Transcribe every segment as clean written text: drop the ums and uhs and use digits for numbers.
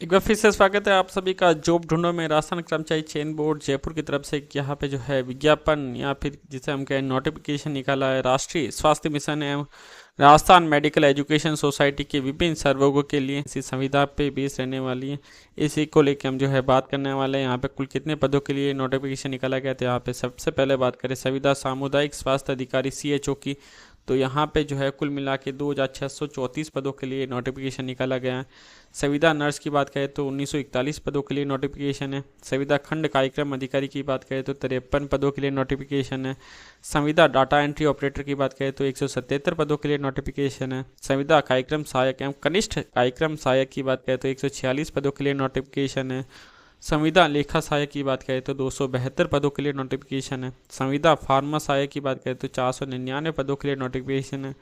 एक बार फिर से स्वागत है आप सभी का जॉब ढूंढो में राजस्थान कर्मचारी चयन बोर्ड जयपुर की तरफ से यहाँ पे जो है विज्ञापन या फिर जिसे हम कहें नोटिफिकेशन निकाला है। राष्ट्रीय स्वास्थ्य मिशन एवं राजस्थान मेडिकल एजुकेशन सोसाइटी के विभिन्न सर्वोगों के लिए इसी संविदा पे बेस रहने वाली है। इसी को लेकर हम जो है बात करने वाले हैं। यहाँ पे कुल कितने पदों के लिए नोटिफिकेशन निकाला गया था। यहाँ पे सबसे पहले बात करें संविदा सामुदायिक स्वास्थ्य अधिकारी CHO की, तो यहाँ पे जो है कुल मिला के 2634 पदों के लिए नोटिफिकेशन निकाला गया है। संविदा नर्स की बात करें तो 1941 पदों के लिए नोटिफिकेशन है। संविदा खंड कार्यक्रम अधिकारी की बात करें तो 53 पदों के लिए नोटिफिकेशन है। संविदा डाटा एंट्री ऑपरेटर की बात करें तो 177 पदों के लिए नोटिफिकेशन है। संविदा कार्यक्रम सहायक एवं कनिष्ठ कार्यक्रम सहायक की बात करें तो 146 पदों के लिए नोटिफिकेशन है। संविदा लेखा सहायक की बात करें तो 272 पदों के लिए नोटिफिकेशन है। संविदा फार्मा सहायक की बात करें तो 499 पदों के लिए नोटिफिकेशन है।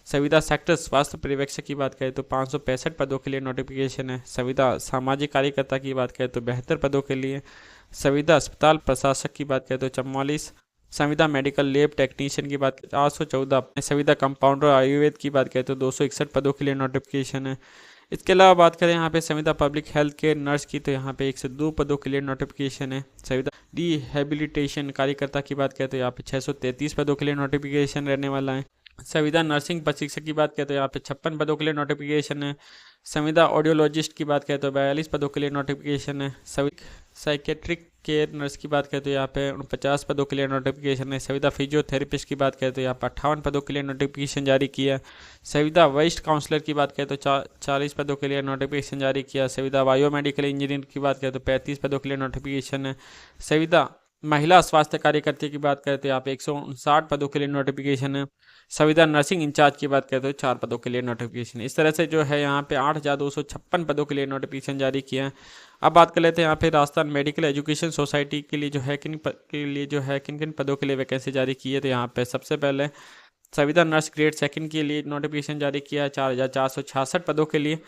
संविदा सेक्टर स्वास्थ्य पर्यवेक्षक की बात करें तो 565 पदों के लिए नोटिफिकेशन है। संविदा सामाजिक कार्यकर्ता की बात करें तो 72 पदों के लिए। संविदा अस्पताल प्रशासक की बात करें तो 44। संविदा मेडिकल लैब टेक्नीशियन की बात करें 414। संविदा कंपाउंडर आयुर्वेद की बात करें तो 261 पदों के लिए नोटिफिकेशन है। इसके अलावा बात करें यहाँ पे संविदा पब्लिक हेल्थ केयर नर्स की, तो यहाँ पे 102 पदों के लिए नोटिफिकेशन है। संविदा रिहेबिलिटेशन कार्यकर्ता की बात करें तो यहाँ पे 633 पदों के लिए नोटिफिकेशन रहने वाला है। संविदा नर्सिंग प्रशिक्षक की बात करें तो यहाँ पे 56 पदों के लिए नोटिफिकेशन है। संविदा ऑडियोलॉजिस्ट की बात करें तो 42 पदों के लिए नोटिफिकेशन है। साइकेट्रिक केयर नर्स की बात करें तो यहाँ पे 49 पदों के लिए नोटिफिकेशन है। संविदा फिजियोथेरेपिस्ट की बात करें तो यहाँ पर 58 पदों के लिए नोटिफिकेशन जारी किया। संविदा वरिष्ठ काउंसलर की बात करें तो 40 पदों के लिए नोटिफिकेशन जारी किया। संविदा बायोमेडिकल इंजीनियर की बात करें तो 35 पदों के लिए नोटिफिकेशन है। संविदा महिला स्वास्थ्य कार्यकर्ता की बात करें तो यहाँ पे 159 पदों के लिए नोटिफिकेशन है। संविदा नर्सिंग इंचार्ज की बात करें तो 4 पदों के लिए नोटिफिकेशन। इस तरह से जो है यहाँ पे 8,256 पदों के लिए नोटिफिकेशन जारी किया है। अब बात कर लेते हैं यहाँ पे राजस्थान मेडिकल एजुकेशन सोसाइटी के लिए जो है किन किन पदों के लिए वैकेंसी जारी की है। तो यहाँ पे सबसे पहले संविदा नर्स ग्रेड सेकंड के लिए नोटिफिकेशन जारी किया है 4,466 पदों के लिए।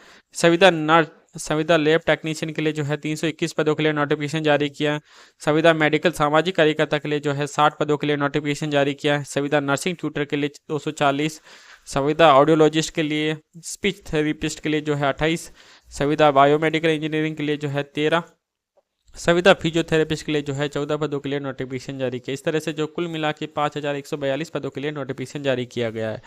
संविदा लैब टेक्नीशियन के लिए जो है 321 पदों के लिए नोटिफिकेशन जारी किया है। संविदा मेडिकल सामाजिक कार्यकर्ता के लिए जो है 60 पदों के लिए नोटिफिकेशन जारी किया है। संविदा नर्सिंग ट्यूटर के लिए 240। संविदा ऑडियोलॉजिस्ट के लिए, स्पीच थेरेपिस्ट के लिए जो है 28। संविदा बायोमेडिकल इंजीनियरिंग के लिए जो है 13। संविदा फिजियोथेरेपिस्ट के लिए जो है 14 पदों के लिए नोटिफिकेशन जारी किया। इस तरह से जो कुल मिला के 5,142 पदों के लिए नोटिफिकेशन जारी किया गया है।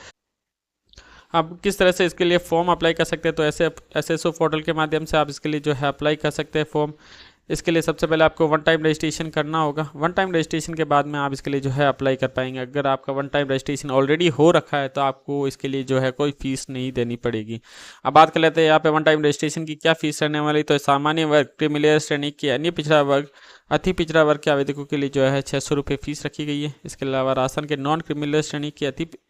अब किस तरह से इसके लिए फॉर्म अप्लाई कर सकते हैं, तो ऐसे SSO पोर्टल के माध्यम से आप इसके लिए जो है अप्लाई कर सकते हैं फॉर्म। इसके लिए सबसे पहले आपको वन टाइम रजिस्ट्रेशन करना होगा। वन टाइम रजिस्ट्रेशन के बाद में आप इसके लिए जो है अप्लाई कर पाएंगे। अगर आपका वन टाइम रजिस्ट्रेशन ऑलरेडी हो रखा है तो आपको इसके लिए जो है कोई फीस नहीं देनी पड़ेगी। अब बात कर लेते हैं यहाँ पे वन टाइम रजिस्ट्रेशन की क्या फीस रहने वाली। तो सामान्य वर्ग, क्रीमिलेयर श्रेणी की, अन्य पिछड़ा वर्ग, अति पिछड़ा वर्ग के आवेदकों के लिए जो है 600 रुपये फीस रखी गई है। इसके अलावा राजस्थान के नॉन क्रिमिनल श्रेणी की,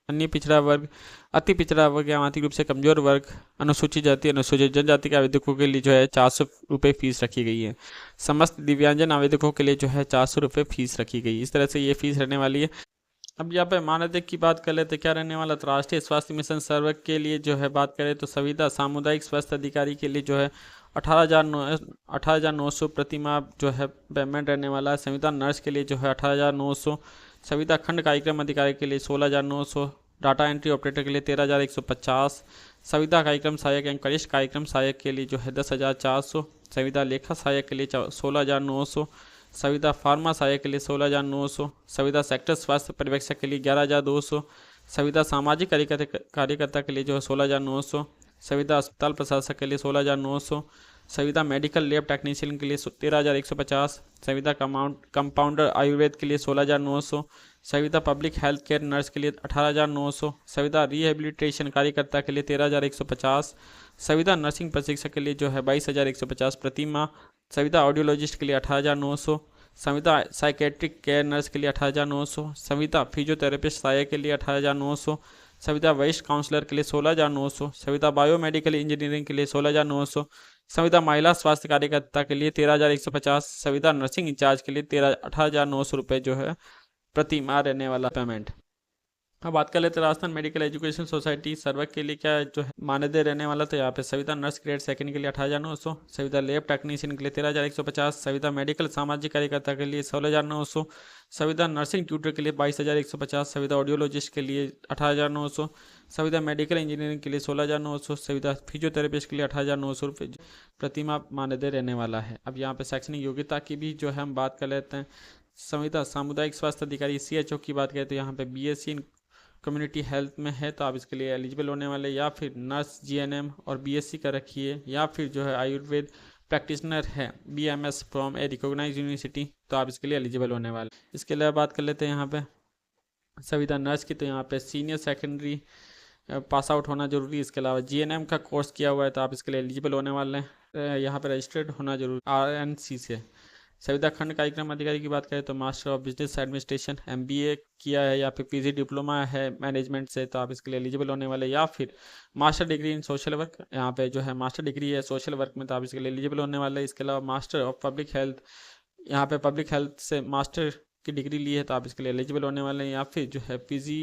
अन्य पिछड़ा वर्ग, अति पिछड़ा वर्ग या आर्थिक रूप से कमजोर वर्ग, अनुसूचित जाति, अनुसूचित जनजाति के आवेदकों के लिए जो है 400 रुपये फीस रखी गई है। समस्त दिव्यांजन आवेदकों के लिए जो है 400 रुपये फीस रखी गई। इस तरह से ये फीस रहने वाली है। अब यहाँ पे मानदेय की बात कर लेते क्या रहने वाला। तो राष्ट्रीय स्वास्थ्य मिशन सर्वक के लिए जो है बात करें तो संविदा सामुदायिक स्वास्थ्य अधिकारी के लिए जो है 18,900 प्रति माह जो है पेमेंट रहने वाला है। संविदा नर्स के लिए जो है 18,900। संविदा खंड कार्यक्रम अधिकारी के लिए 16,900। डाटा एंट्री ऑपरेटर के लिए 13,150। संविदा कार्यक्रम सहायक एवं कनिष्ठ कार्यक्रम सहायक के लिए जो है 10,400। संविदा लेखा सहायक के लिए 16,900। संविदा फार्मा सहायक के लिए 16,900। संविदा सेक्टर स्वास्थ्य पर्यवेक्षक के लिए 11,200। संविदा सामाजिक कार्यकर्ता के लिए जो है 16,900। संविदा अस्पताल प्रशासक के लिए 16,900। संविदा मेडिकल लैब टेक्नीशियन के लिए 13,150। संविदा कंपाउंडर आयुर्वेद के लिए 16,900। संविदा पब्लिक हेल्थ केयर नर्स के लिए 18,900। संविदा रिहेबिलिटेशन कार्यकर्ता के लिए 13,150। संविदा नर्सिंग प्रशिक्षक के लिए जो है 22,150 प्रति माह। संविदा ऑडियोलॉजिस्ट के लिए 18,900। संविदा साइकेट्रिक केयर नर्स के लिए 18,900। संविदा फिजियोथेरेपिस्ट सहायक के लिए 18,900। संविदा वरिष्ठ काउंसलर के लिए 16,900। संविदा बायोमेडिकल इंजीनियरिंग के लिए 16,900। संविदा महिला स्वास्थ्य कार्यकर्ता के लिए 13,150। संविदा नर्सिंग इंचार्ज के लिए 18,900 रुपये जो है प्रति माह रहने वाला पेमेंट। अब बात कर लेते हैं राजस्थान मेडिकल एजुकेशन सोसाइटी सर्वे के लिए क्या जो है मानदेय रहने वाला। तो यहाँ पे संविदा नर्स ग्रेड सेकंड के लिए 18,900, संविदा लैब टेक्नीशियन के लिए 13,150, संविदा मेडिकल सामाजिक कार्यकर्ता के लिए 16,900, संविदा नर्सिंग ट्यूटर के लिए 22,150, संविदा ऑडियोलॉजिस्ट के लिए 18,900, संविदा मेडिकल इंजीनियरिंग के लिए 16,900, संविदा फिजियोथेरेपिस्ट के लिए 18,900 रुपये प्रतिमाह मानदेय रहने वाला है। अब यहाँ पे शैक्षणिक योग्यता की भी जो है हम बात कर लेते हैं। संविदा सामुदायिक स्वास्थ्य अधिकारी CHO की बात करें तो यहाँ पे BSc इन कम्युनिटी हेल्थ में है तो आप इसके लिए एलिजिबल होने वाले, या फिर नर्स GNM और BSc का रखिए, या फिर जो है आयुर्वेद प्रैक्टिशनर है BMS from a recognise university तो आप इसके लिए एलिजिबल होने वाले। इसके अलावा बात कर लेते हैं यहाँ पे संविदा नर्स की। तो यहाँ पे सीनियर सेकेंडरी पास आउट होना जरूरी है। इसके अलावा GNM का कोर्स किया हुआ है तो आप इसके लिए एलिजिबल होने वाले हैं। यहाँ पे रजिस्टर्ड होना जरूरी RNC से। संविदा खंड कार्यक्रम अधिकारी की बात करें तो master of business administration MBA किया है, या फिर PG डिप्लोमा है मैनेजमेंट से तो आप इसके लिए एलिजिबल होने वाले, या फिर master degree in social work, यहाँ पे जो है मास्टर डिग्री है सोशल वर्क में तो आप इसके लिए एलिजिबल होने वाले। इसके अलावा मास्टर ऑफ पब्लिक हेल्थ, यहाँ पे पब्लिक हेल्थ से मास्टर की डिग्री ली है तो आप इसके लिए एलिजिबल होने वाले हैं, या फिर जो है PG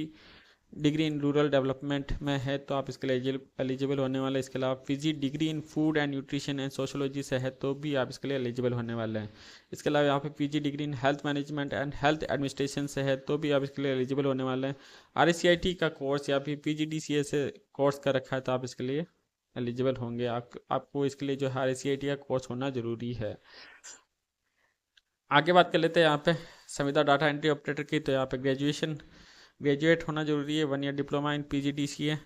degree in rural development में है तो आप इसके लिए एलिजिबल होने वाले। इसके अलावा PG degree in food and nutrition and sociology से है तो भी आप इसके लिए एलिजिबल होने वाले हैं। इसके अलावा यहाँ पे PG degree in health management and health administration से है तो भी आप इसके लिए एलिजिबल होने वाले हैं। RCIT का कोर्स या फिर PGDCA से कोर्स कर रखा है तो आप इसके लिए एलिजिबल होंगे। आपको इसके लिए जो है RCIT का कोर्स होना जरूरी है। आगे बात कर लेते हैं यहाँ पे संविदा डाटा एंट्री ऑपरेटर की। तो यहाँ पे ग्रेजुएट होना जरूरी है, 1 year diploma in PGDCA,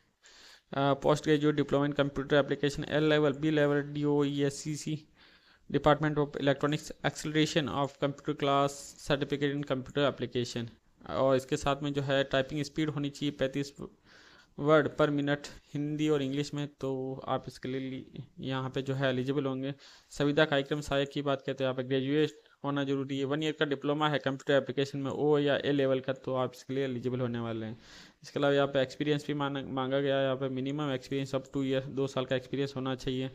post graduate diploma in computer application L level, B level, DOESCC, department of electronics acceleration of computer class certificate in computer application. और इसके साथ में जो है टाइपिंग स्पीड होनी चाहिए 35 वर्ड पर मिनट हिंदी और इंग्लिश में तो आप इसके लिए यहाँ पे जो है एलिजिबल होंगे। संविदा कार्यक्रम सहायक की बात करते हैं, यहाँ पे ग्रेजुएट होना जरूरी है, 1 ईयर का डिप्लोमा है कंप्यूटर एप्लीकेशन में O या A लेवल का तो आप इसके लिए एलिजिबल होने वाले हैं। इसके अलावा यहाँ पे एक्सपीरियंस भी मांगा गया है, यहाँ पे मिनिमम एक्सपीरियंस ऑफ 2 ईयर 2 साल का एक्सपीरियंस होना चाहिए।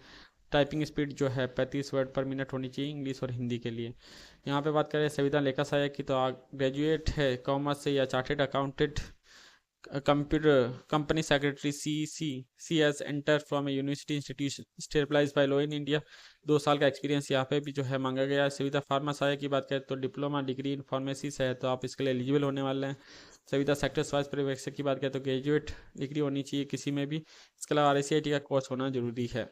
टाइपिंग स्पीड जो है 35 वर्ड पर मिनट होनी चाहिए इंग्लिश और हिंदी के लिए। यहाँ पे बात करें संविदा लेखा सहायक की तो ग्रेजुएट है कॉमर्स से या chartered accountant computer company secretary CS enter from a university institution stabilise by law in India, 2 साल का एक्सपीरियंस यहाँ पे भी जो है मांगा गया है। संविदा फार्मा सहायक की बात करें तो डिप्लोमा डिग्री इन फार्मेसी से है तो आप इसके लिए एलिजिबल होने वाले हैं। संविदा सेक्टर स्वास्थ्य पर्यवेक्षक की बात करें तो ग्रेजुएट डिग्री होनी चाहिए किसी में भी। इसके अलावा RCIT का कोर्स होना जरूरी है।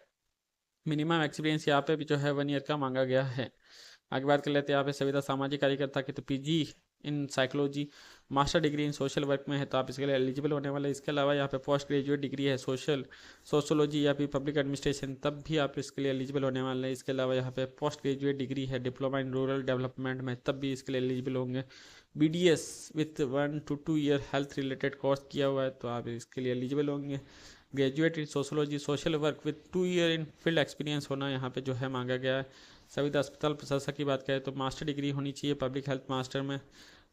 मिनिमम एक्सपीरियंस यहाँ पे भी जो है 1 ईयर का मांगा गया है। आगे बात कर लेते हैं यहाँ पे संविदा सामाजिक कार्यकर्ता की तो PG in psychology, master degree in social work में है तो आप इसके लिए एलिजिबल होने वाले। इसके अलावा यहाँ पे पोस्ट ग्रेजुएट डिग्री है सोशोलॉजी या फिर पब्लिक एडमिनिस्ट्रेशन तब भी आप इसके लिए एलिजिबल होने वाले हैं। इसके अलावा यहाँ पे पोस्ट ग्रेजुएट डिग्री है डिप्लोमा इन रूरल डेवलपमेंट में तब भी इसके लिए एलिजिबल होंगे। BDS with 1 to 2 year health related course किया हुआ है तो आप इसके लिए एलिजिबल होंगे। Graduate in sociology social work with 2 year in field experience होना यहाँ पे जो है मांगा गया है। संविदा अस्पताल प्रशासक की बात करें तो मास्टर डिग्री होनी चाहिए पब्लिक हेल्थ मास्टर में,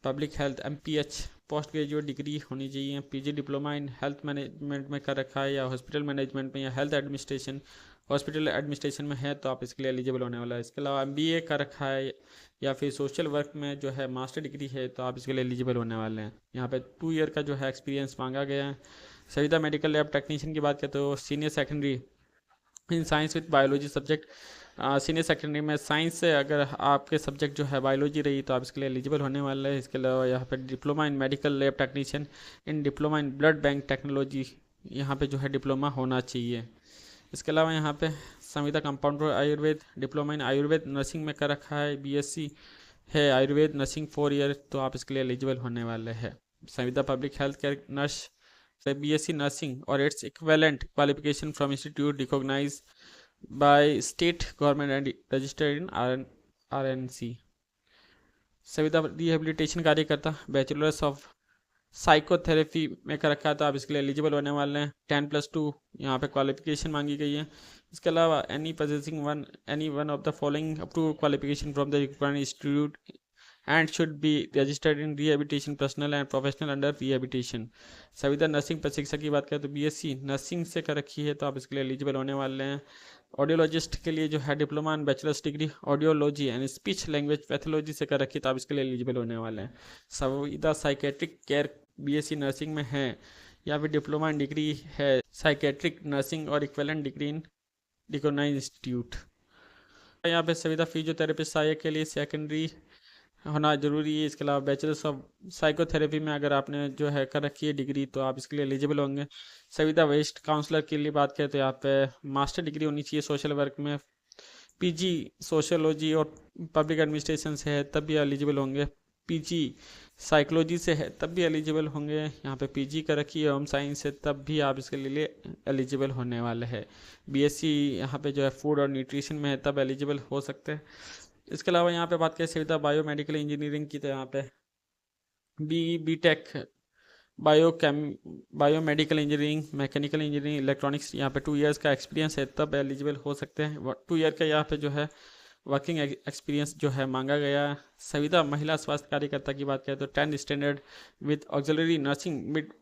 public health MPH, post graduate degree होनी चाहिए। PG diploma in health management में कर रखा है या हॉस्पिटल मैनेजमेंट में या हेल्थ एडमिनिस्ट्रेशन हॉस्पिटल एडमिनिस्ट्रेशन में है तो आप इसके लिए एलिजिबल होने वाला है। इसके अलावा MBA कर रखा है या फिर सोशल वर्क में जो है मास्टर डिग्री है तो आप इसके लिए एलिजिबल होने वाले हैं। यहाँ पे 2 ईयर का जो है एक्सपीरियंस मांगा गया है। संविदा मेडिकल लैब टेक्नीशियन की बात करें तो senior secondary in science with biology subject, senior secondary में साइंस से अगर आपके सब्जेक्ट जो है बायोलॉजी रही तो आप इसके लिए एलिजिबल होने वाले हैं। इसके अलावा यहाँ पे diploma in medical lab technician in diploma in blood bank technology यहाँ पे जो है डिप्लोमा होना चाहिए। इसके अलावा यहाँ पे संविदा compounder Ayurveda, diploma in Ayurveda nursing में कर रखा है, BSc है आयुर्वेद नर्सिंग 4 ईयर तो आप इसके लिए एलिजिबल होने वाले हैं। संविदा पब्लिक हेल्थ केयर नर्स से BSc नर्सिंग और its equivalent qualification from institute recognise by state government and registered in RNC। संविदा रिहेबिलिटेशन कार्यकर्ता बैचलर्स ऑफ साइकोथेरेपी में कर रखा है तो आप इसके लिए एलिजिबल होने वाले हैं। 10+2 यहाँ पे क्वालिफिकेशन मांगी गई है। इसके अलावा any one of the following approve qualification from the required institute and should be registered in rehabilitation personal and professional under rehabilitation. संविदा नर्सिंग प्रशिक्षक की बात करें तो BSc नर्सिंग से कर रखी है तो आप इसके लिए एलिजिबल होने वाले हैं। ऑडियोलॉजिस्ट के लिए जो है diploma and bachelors degree audiology and speech language pathology से कर रखी तो आप इसके लिए एलिजिबल होने वाले हैं। संविदा साइकेट्रिक केयर बीएससी नर्सिंग में हैं या फिर डिप्लोमा इन डिग्री है साइकेट्रिक नर्सिंग और equivalent degree in recognised institute. यहाँ पे संविदा फिजियोथेरेपिस्ट सहायक के लिए सेकेंडरी होना जरूरी है। इसके अलावा बैचलर्स ऑफ साइकोथेरेपी में अगर आपने जो है कर रखी है डिग्री तो आप इसके लिए एलिजिबल होंगे। संविदा वेस्ट काउंसलर के लिए बात करें तो यहाँ पे मास्टर डिग्री होनी चाहिए सोशल वर्क में, पीजी सोशियोलॉजी और पब्लिक एडमिनिस्ट्रेशन से है तब भी एलिजिबल होंगे, पीजी साइकोलॉजी से है तब भी एलिजिबल होंगे, यहाँ पे पीजी कर रखी है होम साइंस से तब भी आप इसके लिए एलिजिबल होने वाले हैं। बीएससी यहाँ पे जो है फूड और न्यूट्रिशन में है तब एलिजिबल हो सकते हैं। इसके अलावा यहाँ पे बात करें सुविधा बायोमेडिकल इंजीनियरिंग की तो यहाँ पे BTech biomedical engineering, mechanical engineering, electronics यहाँ पे 2 इयर्स का एक्सपीरियंस है तब एलिजिबल हो सकते हैं। 2 ईयर का यहाँ पे जो है वर्किंग एक्सपीरियंस जो है मांगा गया। संविदा महिला स्वास्थ्य कार्यकर्ता की बात करें तो 10 standard with auxiliary nursing mid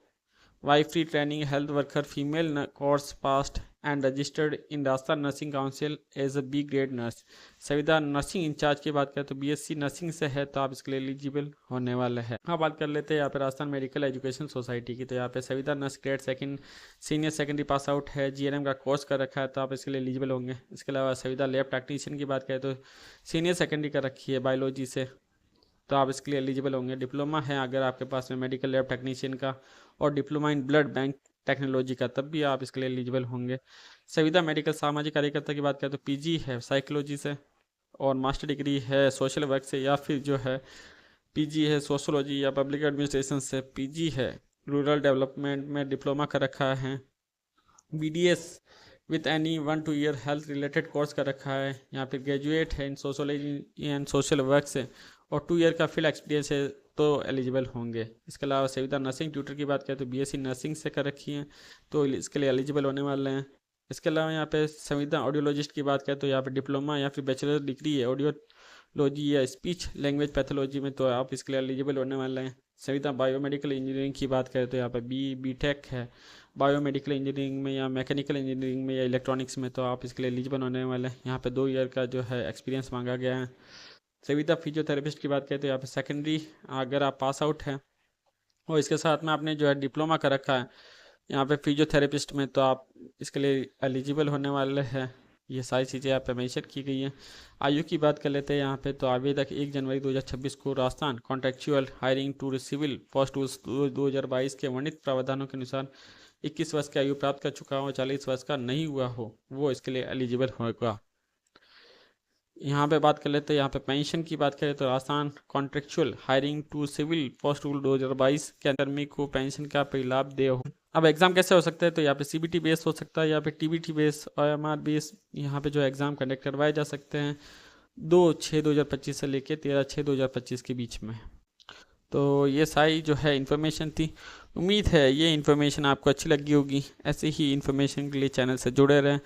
wifery training health worker female course past and registered in Rajasthan nursing council as a B grade nurse. संविदा नर्सिंग इंचार्ज की बात करें तो बीएससी नर्सिंग से है तो आप इसके लिए एलिजिबल होने वाले हैं। हाँ, बात कर लेते हैं यहाँ पे राजस्थान मेडिकल एजुकेशन सोसाइटी की तो यहाँ पे संविदा nurse grade second senior secondary pass out है, जीएनएम का कोर्स कर रखा है तो आप इसके लिए एलिजिबल होंगे। इसके अलावा संविदा लैब टेक्नीशियन की बात करें तो सीनियर सेकेंडरी कर रखी है बायोलॉजी से तो आप इसके लिए एलिजिबल होंगे। डिप्लोमा है अगर आपके पास में मेडिकल लैब टेक्नीशियन का और diploma in blood bank technology का तब भी आप इसके लिए एलिजिबल होंगे। संविदा मेडिकल सामाजिक कार्यकर्ता की बात करें तो पीजी है साइकोलॉजी से और मास्टर डिग्री है सोशल वर्क से या फिर जो है पीजी है सोशोलॉजी या पब्लिक एडमिनिस्ट्रेशन से, पीजी है रूरल डेवलपमेंट में डिप्लोमा कर रखा है, BDS with any 1 to 2 year health related course कर रखा है, यहाँ फिर ग्रेजुएट है इन सोशोलॉजी एंड सोशल वर्क से और 2 ईयर का फील्ड एक्सपीरियंस है तो एलिजिबल होंगे। इसके अलावा संविदा नर्सिंग ट्यूटर की बात करें तो बीएससी नर्सिंग से कर रखी है तो इसके लिए एलिजिबल होने वाले हैं। इसके अलावा यहाँ पे संविदा ऑडियोलॉजिस्ट की बात करें तो यहाँ पे डिप्लोमा या फिर बैचलर डिग्री है ऑडियोलॉजी या स्पीच लैंग्वेज पैथोलॉजी में तो आप इसके लिए एलिजिबल होने वाले हैं। संविदा बायोमेडिकल इंजीनियरिंग की बात करें तो यहाँ पे बीटेक है बायोमेडिकल इंजीनियरिंग में या मैकेनिकल इंजीनियरिंग में या इलेक्ट्रॉनिक्स में तो आप इसके लिए एलिजिबल होने वाले हैं। यहाँ पे 2 ईयर का जो है एक्सपीरियंस मांगा गया है। संविदा फिजियोथेरेपिस्ट की बात करें तो यहाँ पे सेकेंडरी अगर आप पास आउट हैं और इसके साथ में आपने जो है डिप्लोमा कर रखा है यहाँ पे फिजियोथेरेपिस्ट में तो आप इसके लिए एलिजिबल होने वाले हैं। ये सारी चीज़ें यहाँ पे मेंशन की गई हैं। आयु की बात कर लेते हैं यहाँ पे तो आवेदक 1 जनवरी 2026 को Rajasthan contractual hiring to civil post 2022 के वर्णित प्रावधानों के अनुसार 21 वर्ष की आयु प्राप्त कर चुका हो, 40 वर्ष का नहीं हुआ हो, वो इसके लिए एलिजिबल होगा। यहाँ पे बात कर लेते हैं यहाँ पे पेंशन की बात करें तो Rajasthan contractual hiring to civil post 2022 के कर्मी को पेंशन का लाभ दे हो। अब एग्जाम कैसे हो सकता है तो यहाँ पे सीबीटी बेस हो सकता है या फिर टीबीटी बेस ओएमआर बेस यहाँ पे जो एग्ज़ाम कंडक्ट करवाए जा सकते हैं 2/6/2025 से लेके 13/6/2025 के बीच में। तो ये सारी जो है इन्फॉर्मेशन थी। उम्मीद है ये इन्फॉर्मेशन आपको अच्छी लगी होगी। ऐसे ही इन्फॉर्मेशन के लिए चैनल से जुड़े रहें।